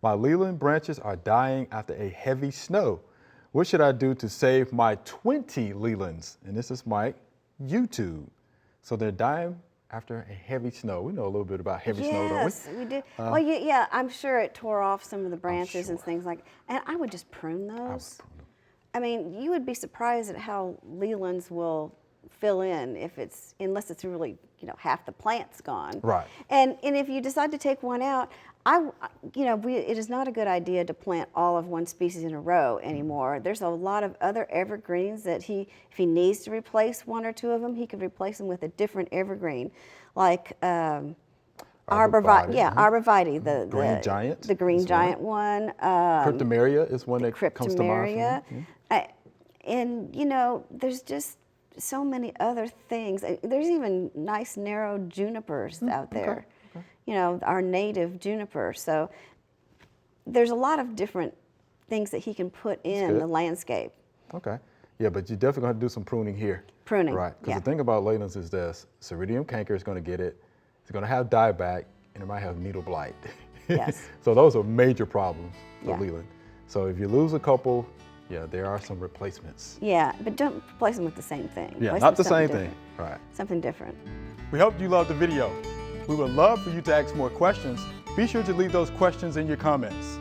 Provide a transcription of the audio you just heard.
My Leyland branches are dying after a heavy snow. What should I do to save my 20 Leylands? And this is Mike, YouTube. So they're dying after a heavy snow. We know a little bit about heavy snow, don't we? Yes, we do. Well, yeah, I'm sure it tore off some of the branches and things like. And I would just prune those. I mean, you would be surprised at how Leylands will fill in unless it's really, half the plant's gone. Right. And if you decide to take one out, it is not a good idea to plant all of one species in a row anymore. There's a lot of other evergreens that if he needs to replace one or two of them, he could replace them with a different evergreen, like arborvitae, the green giant. The green giant one. Cryptomeria is one that comes to mind. And there's just so many other things. There's even nice narrow junipers out there. Okay. Our native juniper. So there's a lot of different things that he can put in the landscape. Okay. Yeah, but you're definitely going to do some pruning here. Pruning. Right. Because the thing about Leylands is this: Ceridium canker is going to get it. It's going to have dieback, and it might have needle blight. Yes. So those are major problems for Yeah. Leyland. So if you lose a couple, there are some replacements. Yeah, but don't replace them with the same thing. Yeah, Replace not them the with same something thing. Right. Something different. We hope you loved the video. We would love for you to ask more questions. Be sure to leave those questions in your comments.